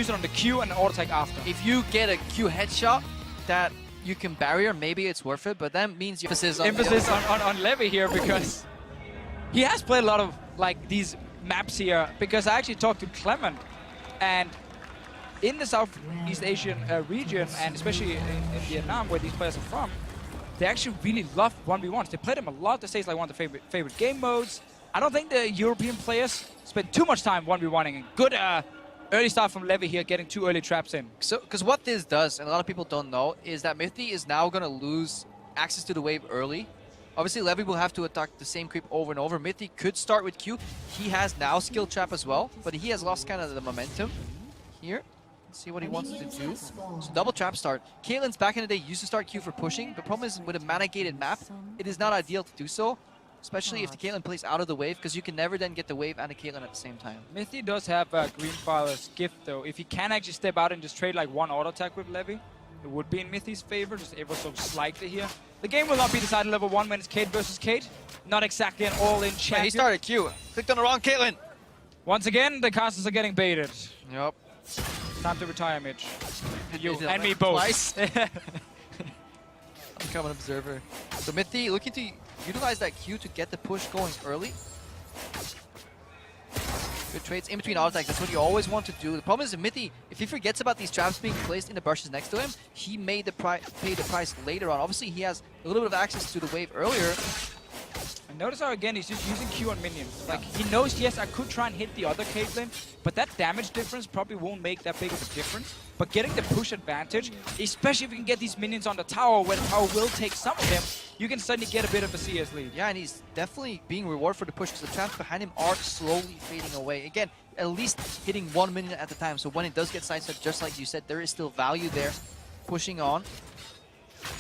use it on the Q and auto attack after. If you get a Q headshot that you can barrier, maybe it's worth it, but that means your emphasis on Levi here, because he has played a lot of like these maps here, because I actually talked to Clement, and in the Southeast Asian region, and especially in Vietnam, where these players are from, they actually really love 1v1s. They play them a lot. They say it's like one of the favorite game modes. I don't think the European players spend too much time 1v1ing. Good early start from Levi here, getting 2 early traps in. So, because what this does, and a lot of people don't know, is that Mithy is now going to lose access to the wave early. Obviously, Levi will have to attack the same creep over and over. Mithy could start with Q. He has now skill trap as well, but he has lost kind of the momentum here. Let's see what he wants to do. So double trap start. Caitlyn's back in the day used to start Q for pushing. The problem is with a mana gated map, it is not ideal to do so. Especially if the Caitlyn plays out of the wave, because you can never then get the wave and the Caitlyn at the same time. Mithy does have Green Filer's gift though. If he can actually step out and just trade like one auto attack with Levi, it would be in Mithy's favor, just ever so slightly here. The game will not be decided level 1 when it's Kate versus Kate. Not exactly an all-in champion. Yeah, he started Q. Clicked on the wrong Caitlyn. Once again, the casters are getting baited. Yep. Time to retire, Mitch. You Is it and me like both. Twice? Become an observer. So Mithy looking to utilize that Q to get the push going early. Good trades in between auto attacks. That's what you always want to do. The problem is that Mithy, if he forgets about these traps being placed in the brushes next to him, he may pay the price later on. Obviously, he has a little bit of access to the wave earlier. And notice how, again, he's just using Q on minions. Like, he knows, yes, I could try and hit the other Caitlyn, but that damage difference probably won't make that big of a difference. But getting the push advantage, especially if you can get these minions on the tower, where the tower will take some of them, you can suddenly get a bit of a CS lead. Yeah, and he's definitely being rewarded for the push, because the traps behind him are slowly fading away. Again, at least hitting 1 minion at a time, so when it does get sidestepped, just like you said, there is still value there, pushing on.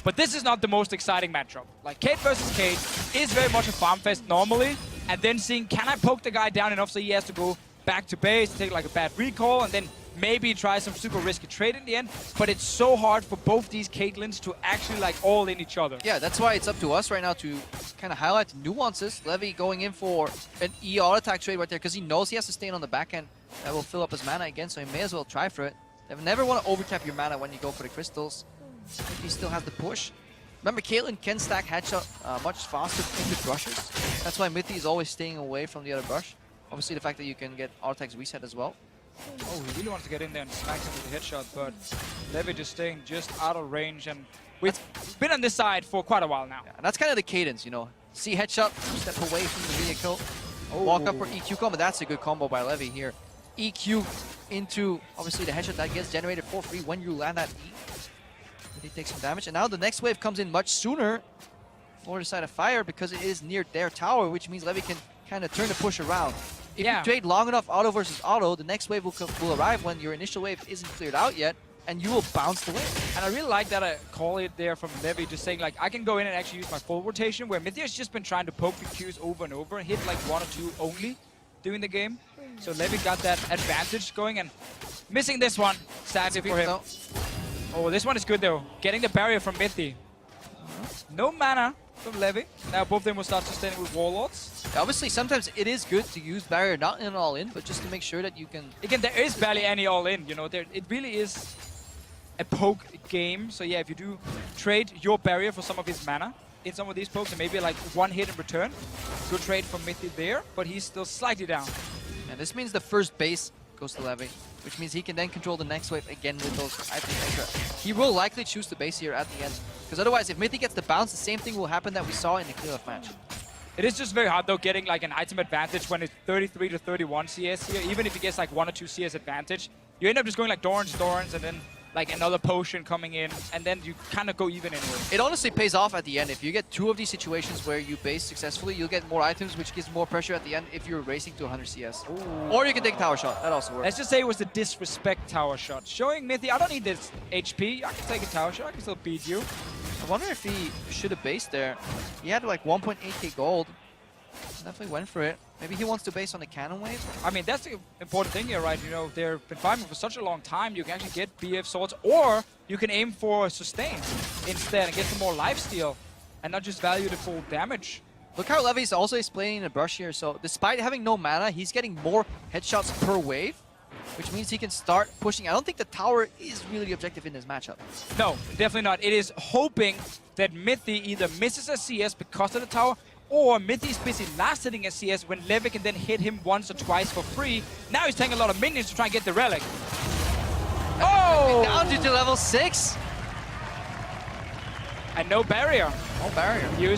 But this is not the most exciting matchup. Like, Kate versus Kate is very much a farm fest normally, and then seeing, can I poke the guy down enough so he has to go back to base, take like a bad recall, and then maybe try some super risky trade in the end. But it's so hard for both these Caitlyn's to actually like all in each other. Yeah, that's why it's up to us right now to kind of highlight the nuances. Levi going in for an E auto attack trade right there, because he knows he has to stay on the back end. That will fill up his mana again, so he may as well try for it. You never want to overtap your mana when you go for the crystals. He still has the push. Remember, Caitlyn can stack headshot much faster into brushes. That's why Mithy is always staying away from the other brush. Obviously, the fact that you can get auto attacks reset as well. Oh, he really wants to get in there and smack him with the headshot, but Levi just staying just out of range, and we've been on this side for quite a while now. Yeah, and that's kind of the cadence, you know. See headshot, step away from the vehicle, walk up for EQ combo. That's a good combo by Levi here. EQ into, obviously, the headshot that gets generated for free when you land that E. He takes some damage, and now the next wave comes in much sooner for the side of fire, because it is near their tower, which means Levi can kind of turn the push around. If you trade long enough auto versus auto, the next wave will arrive when your initial wave isn't cleared out yet, and you will bounce the wave. And I really like that call it there from Levi, just saying like, I can go in and actually use my full rotation, where Mithy has just been trying to poke the Qs over and over and hit like 1 or 2 only during the game. So Levi got that advantage going, and missing this one, sadly for him. No. Oh, this one is good though. Getting the barrier from Mithy. No mana from Levi. Now both of them will start sustaining with Warlords. Obviously, sometimes it is good to use barrier, not in all-in, but just to make sure that you can... Again, there is barely any all-in, you know. It really is a poke game. So yeah, if you do trade your barrier for some of his mana in some of these pokes, and maybe like 1 hit in return, good trade from Mithy there, but he's still slightly down. And this means the first base goes to Levi, which means he can then control the next wave again with those items extra. He will likely choose the base here at the end, because otherwise, if Mithy gets the bounce, the same thing will happen that we saw in the clear-off match. It is just very hard though, getting like an item advantage when it's 33 to 31 CS here. Even if he gets like 1 or 2 CS advantage, you end up just going like Dorans, and then like another potion coming in, and then you kind of go even anyway. It honestly pays off at the end. If you get 2 of these situations where you base successfully, you'll get more items, which gives more pressure at the end if you're racing to 100 CS. Ooh. Or you can take a tower shot. That also works. Let's just say it was the disrespect tower shot. Showing Mithy, I don't need this HP. I can take a tower shot. I can still beat you. I wonder if he should have based there. He had like 1.8k gold. Definitely went for it. Maybe he wants to base on the cannon wave. I mean, that's the important thing here, right? You know, they've been farming for such a long time. You can actually get BF swords, or you can aim for sustain instead and get some more lifesteal and not just value the full damage. Look how Levi's also explaining the brush here. So despite having no mana, he's getting more headshots per wave. which means he can start pushing. I don't think the tower is really the objective in this matchup. No, definitely not. It is hoping that Mithy either misses a CS because of the tower, or Mithy's busy last hitting a CS when Levi can then hit him once or twice for free. Now he's taking a lot of minions to try and get the relic. Oh! Down to level 6. And no barrier. No barrier. Use